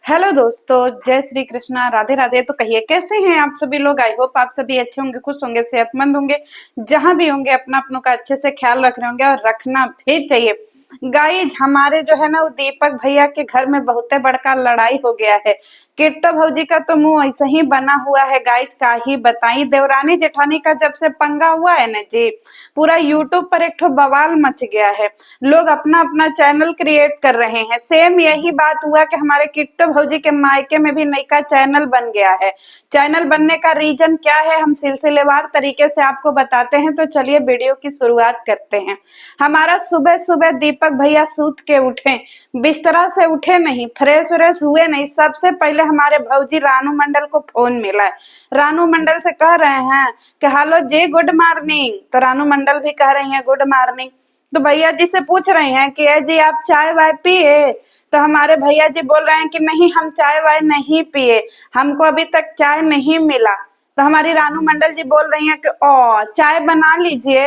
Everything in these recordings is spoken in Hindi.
हेलो दोस्तों, जय श्री कृष्णा, राधे राधे। तो कहिए कैसे हैं आप सभी लोग। आई होप आप सभी अच्छे होंगे, खुश होंगे, सेहतमंद होंगे। जहां भी होंगे अपना अपनों का अच्छे से ख्याल रख रहे होंगे और रखना भी चाहिए। गाइज हमारे जो है ना वो दीपक भैया के घर में बहुते बड़का लड़ाई हो गया है। किट्टो भौजी का तो मुंह ऐसे ही बना हुआ है गाइज, का ही बताई। देवरानी जेठानी का जब से पंगा हुआ है ना जी, पूरा यूट्यूब पर एक ठो बवाल मच गया है। लोग अपना अपना चैनल क्रिएट कर रहे हैं। सेम यही बात हुआ कि हमारे किट्टो भौजी के मायके में भी नई का चैनल बन गया है। चैनल बनने का रीजन क्या है, हम सिलसिलेवार तरीके से आपको बताते हैं। तो चलिए वीडियो की शुरुआत करते हैं। हमारा सुबह सुबह दीपक भैया सूत के उठे, बिस्तरा से उठे नहीं, फ्रेश व्रेश हुए नहीं। सबसे पहले हमारे भौजी रानू मंडल को फोन मिला है। रानू मंडल से कह रहे हैं कि हेलो जी, गुड मॉर्निंग। तो रानू मंडल भी कह रही हैं गुड मॉर्निंग। तो भैया जी से पूछ रहे हैं कि जी आप चाय वाय पिए। तो हमारे भैया जी बोल रहे हैं कि नहीं, हम चाय वाय नहीं पिए, हमको अभी तक चाय नहीं मिला। तो हमारी रानू मंडल जी बोल रही हैं कि ओ चाय बना लीजिए।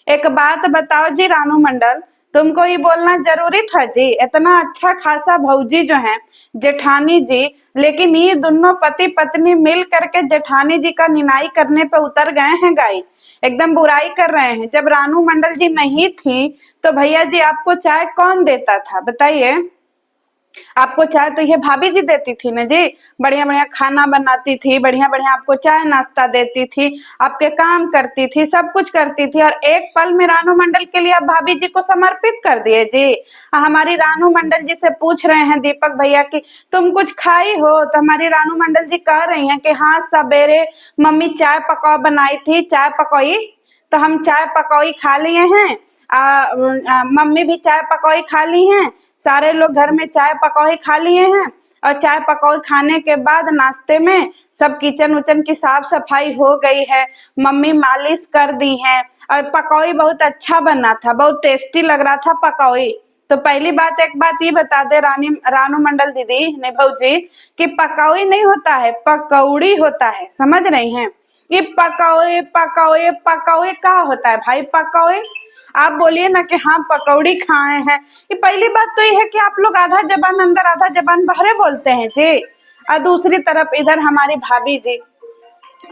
एक बात बताओ जी रानू मंडल, तुमको ये बोलना जरूरी था जी। इतना अच्छा खासा भौजी जो है जेठानी जी, लेकिन ये दोनों पति पत्नी मिल करके जेठानी जी का निनाई करने पे उतर गए हैं गाई। एकदम बुराई कर रहे हैं। जब रानू मंडल जी नहीं थी तो भैया जी आपको चाय कौन देता था बताइए। आपको चाय तो ये भाभी जी देती थी ना जी। बढ़िया बढ़िया खाना बनाती थी, बढ़िया बढ़िया आपको चाय नाश्ता देती थी, आपके काम करती थी, सब कुछ करती थी। और एक पल में रानू मंडल के लिए आप भाभी जी को समर्पित कर दिए जी। हमारी रानू मंडल जी से पूछ रहे हैं दीपक भैया की तुम कुछ खाई हो। तो हमारी रानू मंडल जी कह रही हैं कि हाँ, सवेरे मम्मी चाय पकौ बनाई थी, चाय पकौई। तो हम चाय पकौई खा लिए हैं। मम्मी भी चाय पकौई खा ली हैं। सारे लोग घर में चाय पकौड़ी खा लिए हैं। और चाय पकौड़ी खाने के बाद नाश्ते में सब किचन उचन की साफ सफाई हो गई है। मम्मी मालिश कर दी है। और पकौड़ी बहुत अच्छा बना था, बहुत टेस्टी लग रहा था पकौड़ी। तो पहली बात, एक बात ये बता दे रानी रानू मंडल दीदी ने भौजी, कि पकौड़ी नहीं होता है, पकौड़ी होता है। समझ रही हैं? ये पकौड़े पकौड़े पकौड़े क्या होता है भाई? पकौड़े आप बोलिए ना कि हाँ पकौड़ी खाए हैं। ये पहली बात तो ये है कि आप लोग आधा जबान अंदर आधा जबान बाहर बोलते हैं जी। और दूसरी तरफ इधर हमारी भाभी जी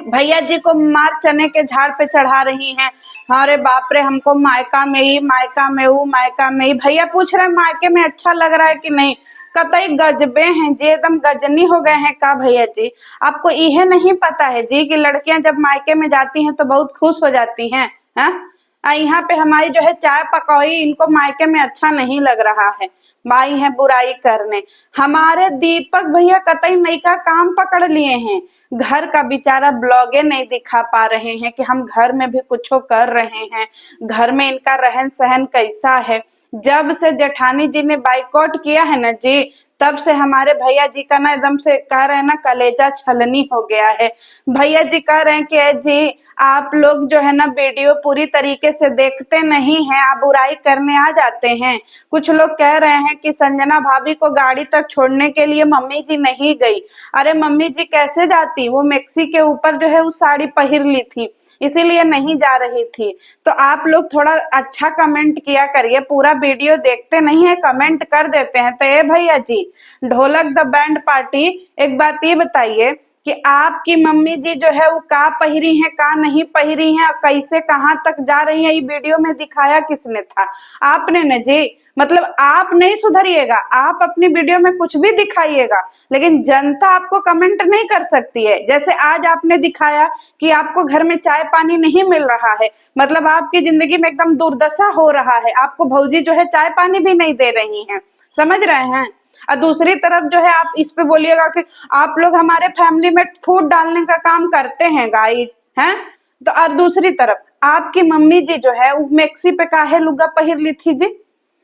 भैया जी को मार चने के झाड़ पे चढ़ा रही हैं। अरे बाप रे, हमको मायका में ही, मायका में हूँ, मायका में ही। भैया पूछ रहे हैं मायके में अच्छा लग रहा है कि नहीं। कतई गजबे हैं जी, एकदम गजनी हो गए हैं का भैया जी। आपको यह नहीं पता है जी कि लड़कियां जब मायके में जाती हैं तो बहुत खुश हो जाती हैं। हाँ, यहाँ पे हमारी जो है चाय पकौड़ी इनको मायके में अच्छा नहीं लग रहा है, माई है बुराई करने। हमारे दीपक भैया कतई नई का काम पकड़ लिए हैं। घर का बेचारा ब्लॉगे नहीं दिखा पा रहे हैं कि हम घर में भी कुछ कर रहे हैं। घर में इनका रहन सहन कैसा है। जब से जेठानी जी ने बाइकआउट किया है ना जी, तब से हमारे भैया जी का ना एकदम से कह रहे हैं ना कलेजा छलनी हो गया है। भैया जी कह रहे हैं कि जी आप लोग जो है ना वीडियो पूरी तरीके से देखते नहीं हैं, आप बुराई करने आ जाते हैं। कुछ लोग कह रहे हैं कि संजना भाभी को गाड़ी तक छोड़ने के लिए मम्मी जी नहीं गई। अरे मम्मी जी कैसे जाती, वो मैक्सी के ऊपर जो है वो साड़ी पहन ली थी, इसीलिए नहीं जा रही थी। तो आप लोग थोड़ा अच्छा कमेंट किया करिए, पूरा वीडियो देखते नहीं है, कमेंट कर देते हैं। तो ए भैया जी, ढोलक द बैंड पार्टी, एक बात ये बताइए कि आपकी मम्मी जी जो है वो का पहिरी है, का नहीं पहिरी है, और कैसे कहाँ तक जा रही है, ये वीडियो में दिखाया किसने था? आपने न जी। मतलब आप नहीं सुधरिएगा, आप अपनी वीडियो में कुछ भी दिखाइएगा, लेकिन जनता आपको कमेंट नहीं कर सकती है। जैसे आज आपने दिखाया कि आपको घर में चाय पानी नहीं मिल रहा है, मतलब आपकी जिंदगी में एकदम दुर्दशा हो रहा है, आपको भौजी जो है चाय पानी भी नहीं दे रही हैं। समझ रहे हैं? और दूसरी तरफ जो है आप इस पे बोलिएगा कि आप लोग हमारे फैमिली में फूट डालने का काम करते हैं गाइस, हैं? तो और दूसरी तरफ आपकी मम्मी जी जो है वो मैक्सी पे काहे लुगा पहिर ली थी जी।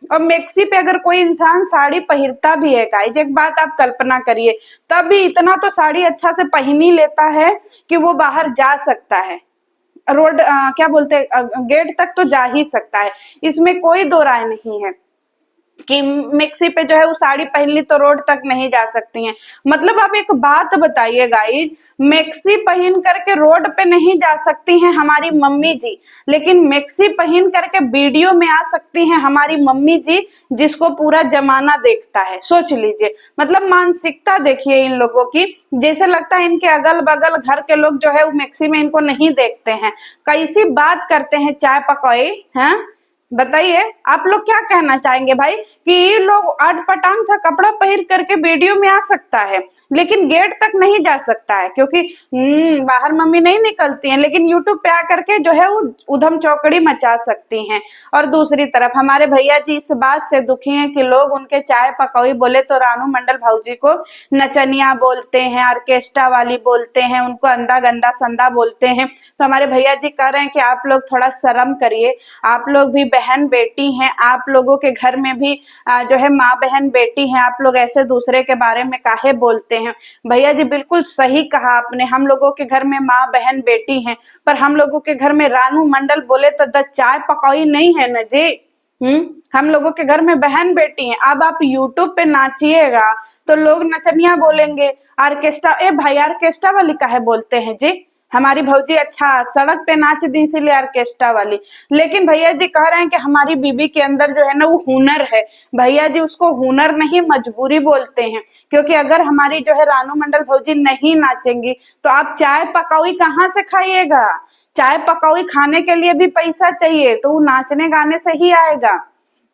और मैक्सी पे अगर कोई इंसान साड़ी पहिरता भी है गाइस, एक बात आप कल्पना करिए, तब भी इतना तो साड़ी अच्छा से पहन ही लेता है कि वो बाहर जा सकता है। रोड क्या बोलते हैं, गेट तक तो जा ही सकता है, इसमें कोई दो राय नहीं है। कि मिक्सी पे जो है वो साड़ी पहन ली तो रोड तक नहीं जा सकती हैं। मतलब आप एक बात बताइए गाइस, मैक्सी पहन करके रोड पे नहीं जा सकती हैं हमारी मम्मी जी, लेकिन मैक्सी पहन करके वीडियो में आ सकती हैं हमारी मम्मी जी, जिसको पूरा जमाना देखता है। सोच लीजिए, मतलब मानसिकता देखिए इन लोगों की। जैसे लगता है इनके अगल बगल घर के लोग जो है वो मैक्सी में इनको नहीं देखते हैं। कैसी बात करते हैं चाय पकौड़ी हैं। बताइए आप लोग क्या कहना चाहेंगे भाई, कि ये लोग अटपटांग सा कपड़ा पहन करके वीडियो में आ सकता है लेकिन गेट तक नहीं जा सकता है, क्योंकि बाहर मम्मी नहीं निकलती हैं, लेकिन यूट्यूब पे आकर के जो है वो उधम चौकड़ी मचा सकती हैं। और दूसरी तरफ हमारे भैया जी इस बात से दुखी हैं कि लोग उनके चाय पकौड़ी बोले तो रानू मंडल भाऊजी को नचनिया बोलते हैं, ऑर्केस्ट्रा वाली बोलते हैं, उनको अंधा गंदा संदा बोलते हैं। तो हमारे भैया जी कह रहे हैं कि आप लोग थोड़ा शर्म करिए, आप लोग भी बहन बेटी हैं, आप लोगों के घर में भी जो है माँ बहन बेटी हैं, आप लोग ऐसे दूसरे के बारे में काहे बोलते हैं। भैया जी बिल्कुल सही कहा आपने, हम लोगों के घर में माँ बहन बेटी हैं, पर हम लोगों के घर में रानू मंडल बोले तो द चाय पकौड़ी नहीं है ना जी। हम लोगों के घर में बहन बेटी हैं। अब आप यूट्यूब पे नाचिएगा तो लोग नचनिया बोलेंगे, ऑर्केस्ट्रा, ए भाई ऑर्केस्ट्रा वाली काहे बोलते हैं जी। हमारी भौजी अच्छा सड़क पे नाच दी इसीलिए ऑर्केस्ट्रा वाली। लेकिन भैया जी कह रहे हैं कि हमारी बीबी के अंदर जो है ना वो हुनर है। भैया जी उसको हुनर नहीं मजबूरी बोलते हैं, क्योंकि अगर हमारी जो है रानू मंडल भौजी नहीं नाचेंगी तो आप चाय पकौड़ी कहाँ से खाइएगा। चाय पकौड़ी खाने के लिए भी पैसा चाहिए, तो वो नाचने गाने से ही आएगा।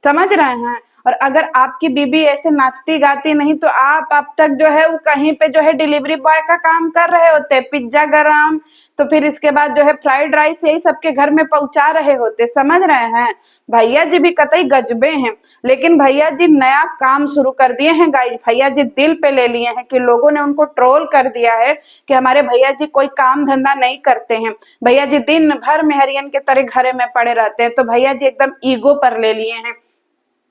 समझ रहे हैं। और अगर आपकी बीबी ऐसे नाचती गाती नहीं तो आप अब तक जो है वो कहीं पे जो है डिलीवरी बॉय का काम कर रहे होते, पिज्जा गरम, तो फिर इसके बाद जो है फ्राइड राइस यही सबके घर में पहुंचा रहे होते। समझ रहे हैं। भैया जी भी कतई गजबे हैं, लेकिन भैया जी नया काम शुरू कर दिए हैं गाइस। भैया जी दिल पे ले लिए हैं कि लोगों ने उनको ट्रोल कर दिया है कि हमारे भैया जी कोई काम धंधा नहीं करते हैं, भैया जी दिन भर मेहरियन के तरह घरे में पड़े रहते हैं। तो भैया जी एकदम ईगो पर ले लिए हैं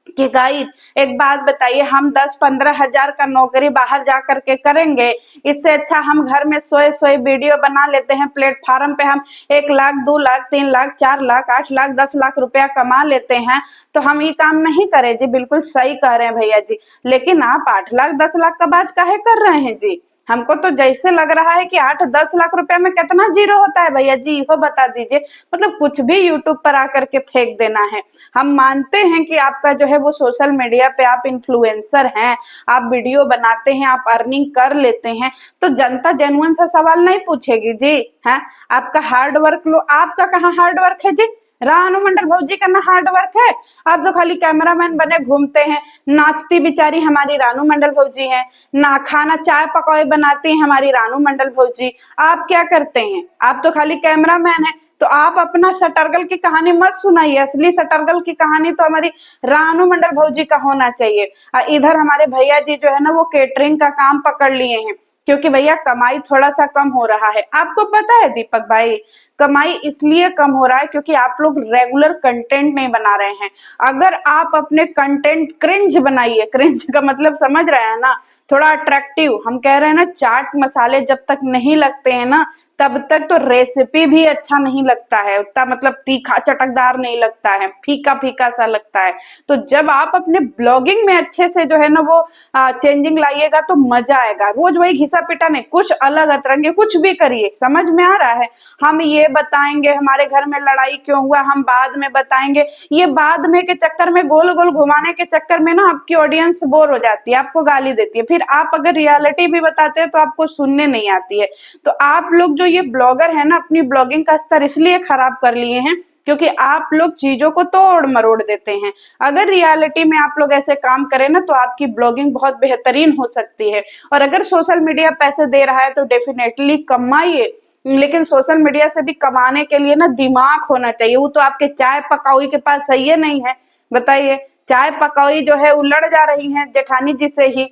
कि गाइस एक बात बताइए, हम 10-15 हजार का नौकरी बाहर जा करके करेंगे, इससे अच्छा हम घर में सोए सोए वीडियो बना लेते हैं, प्लेटफार्म पे हम 1 लाख 2 लाख 3 लाख 4 लाख 8 लाख 10 लाख रुपया कमा लेते हैं, तो हम ये काम नहीं करें जी। बिल्कुल सही कह रहे हैं भैया जी, लेकिन आप 8 लाख 10 लाख का बात काहे कर रहे हैं जी। हमको तो जैसे लग रहा है कि 8-10 लाख रुपया में कितना जीरो होता है भैया जी, वो बता दीजिए। मतलब कुछ भी यूट्यूब पर आकर के फेंक देना है। हम मानते हैं कि आपका जो है वो सोशल मीडिया पे आप इन्फ्लुएंसर हैं, आप वीडियो बनाते हैं, आप अर्निंग कर लेते हैं, तो जनता जेन्युइन सा सवाल नहीं पूछेगी जी। है आपका हार्ड वर्क लो, आपका कहाँ हार्ड वर्क है जी। रानू मंडल भौजी का ना हार्ड वर्क है, आप तो खाली कैमरामैन बने घूमते हैं। नाचती बिचारी हमारी रानू मंडल भौजी है, ना खाना चाय पकौड़े बनाती हैं हमारी रानू मंडल भौजी। आप क्या करते हैं, आप तो खाली कैमरामैन है। तो आप अपना सटरगल की कहानी मत सुनाइए, असली सटरगल की कहानी तो हमारी रानू मंडल भौजी का होना चाहिए। इधर हमारे भैया जी जो है ना वो केटरिंग का काम पकड़ लिए हैं, क्योंकि भैया कमाई थोड़ा सा कम हो रहा है। आपको पता है दीपक भाई, कमाई इसलिए कम हो रहा है क्योंकि आप लोग रेगुलर कंटेंट नहीं बना रहे हैं। अगर आप अपने कंटेंट क्रिंज बनाइए, क्रिंज का मतलब समझ रहे हैं ना, थोड़ा अट्रैक्टिव। हम कह रहे हैं ना, चाट मसाले जब तक नहीं लगते हैं ना तब तक तो रेसिपी भी अच्छा नहीं लगता है, उतना मतलब तीखा चटकदार नहीं लगता है, फीका फीका सा लगता है। तो जब आप अपने ब्लॉगिंग में अच्छे से जो है ना वो चेंजिंग लाइएगा तो मजा आएगा। रोज वही घिसा पिटा नहीं, कुछ अलग अतरंगे कुछ भी करिए। समझ में आ रहा है। हम ये बताएंगे हमारे घर में लड़ाई क्यों हुआ, हम बाद में बताएंगे, ये बाद में के चक्कर में, गोल गोल घुमाने के चक्कर में ना आपकी ऑडियंस बोर हो जाती है, आपको गाली देती है। फिर आप अगर रियलिटी भी बताते हैं तो आपको सुनने नहीं आती है। तो आप लोग जो ये ब्लॉगर है ना अपनी ब्लॉगिंग का स्तर इसलिए खराब कर लिए हैं क्योंकि आप लोग चीजों को तोड़ मरोड़ देते हैं। अगर रियलिटी में आप लोग ऐसे काम करें ना तो आपकी ब्लॉगिंग बहुत बेहतरीन हो सकती है। और अगर सोशल मीडिया पैसे दे रहा है तो डेफिनेटली कमाइए, लेकिन सोशल मीडिया से भी कमाने के लिए ना दिमाग होना चाहिए। वो तो आपके चाय पकौड़ी के पास सही है नहीं है। बताइए, चाय पकौड़ी जो है वो लड़ जा रही हैं जेठानी जी से ही,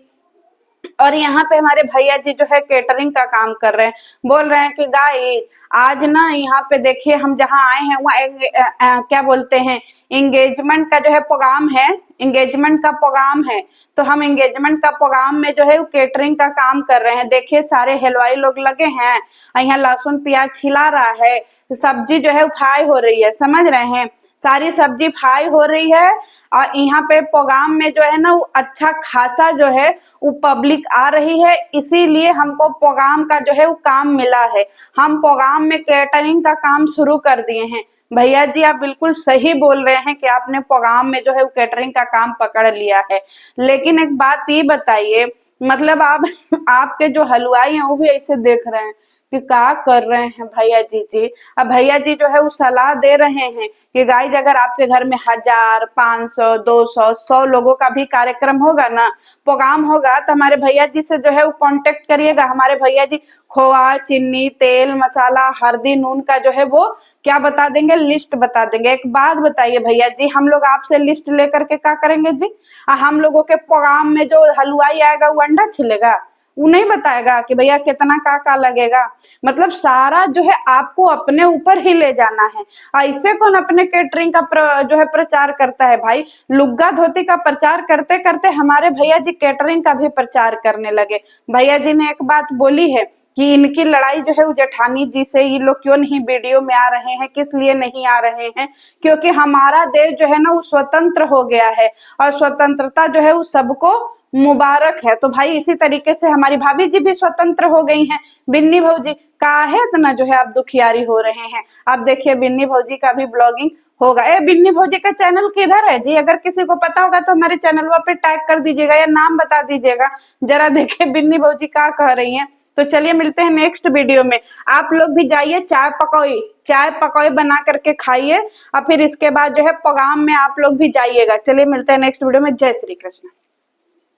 और यहाँ पे हमारे भैया जी जो है केटरिंग का काम कर रहे हैं। बोल रहे हैं कि गाइस आज ना यहाँ पे देखिए हम जहाँ आए हैं वहाँ क्या बोलते हैं, एंगेजमेंट का जो है प्रोग्राम है, एंगेजमेंट का प्रोग्राम है। तो हम एंगेजमेंट का प्रोग्राम में जो है वो केटरिंग का काम कर रहे हैं। देखिए सारे हलवाई लोग लगे हैं, यहाँ लहसुन प्याज छिला रहा है, सब्जी जो है फ्राई हो रही है। समझ रहे हैं, सारी सब्जी फ्राई हो रही है और यहाँ पे प्रोग्राम में जो है ना वो अच्छा खासा जो है वो पब्लिक आ रही है, इसीलिए हमको प्रोग्राम का जो है वो काम मिला है। हम प्रोग्राम में कैटरिंग का काम शुरू कर दिए हैं। भैया जी आप बिल्कुल सही बोल रहे हैं कि आपने प्रोग्राम में जो है वो कैटरिंग का काम पकड़ लिया है। लेकिन एक बात ये बताइए, मतलब आप आपके जो हलवाई हैं वो भी ऐसे देख रहे हैं कि क्या कर रहे हैं भैया जी। अब भैया जी जो है वो सलाह दे रहे हैं कि गाइज अगर आपके घर में 1000, 500, 200, 100 लोगों का भी कार्यक्रम होगा ना, प्रोग्राम होगा, तो हमारे भैया जी से जो है वो कांटेक्ट करिएगा। हमारे भैया जी खोआ, चीनी, तेल, मसाला, हल्दी, नून का जो है वो क्या बता देंगे, लिस्ट बता देंगे। एक बात बताइए भैया जी, हम लोग आपसे लिस्ट लेकर के क्या करेंगे जी? हम लोगों के प्रोग्राम में जो हलवाई आएगा वो अंडा छिलेगा? वो नहीं बताएगा कि भैया कितना का लगेगा? मतलब सारा जो है आपको अपने ऊपर ही ले जाना है। ऐसे कौन अपने कैटरिंग का जो है प्रचार करता है भाई? लुग्गा धोती का प्रचार करते करते हमारे भैया जी कैटरिंग का भी प्रचार करने लगे। भैया जी ने एक बात बोली है कि इनकी लड़ाई जो है वो जेठानी जी से, ये लोग क्यों नहीं वीडियो में आ रहे हैं, किस लिए नहीं आ रहे हैं? क्योंकि हमारा देश जो है ना वो स्वतंत्र हो गया है और स्वतंत्रता जो है वो सबको मुबारक है। तो भाई इसी तरीके से हमारी भाभी जी भी स्वतंत्र हो गई हैं। बिन्नी भौजी काहे इतना जो है आप दुखियारी हो रहे हैं? आप देखिए बिन्नी भौजी का भी ब्लॉगिंग होगा। ए बिन्नी भौजी का चैनल किधर है जी? अगर किसी को पता होगा तो हमारे चैनल पे टैग कर दीजिएगा या नाम बता दीजिएगा, जरा देखिए बिन्नी भौजी क्या कह रही हैं। तो चलिए मिलते हैं नेक्स्ट वीडियो में। आप लोग भी जाइए चाय पकौड़ी बना करके खाइए और फिर इसके बाद जो है प्रोग्राम में आप लोग भी जाइएगा। चलिए मिलते हैं नेक्स्ट वीडियो में। जय श्री कृष्ण।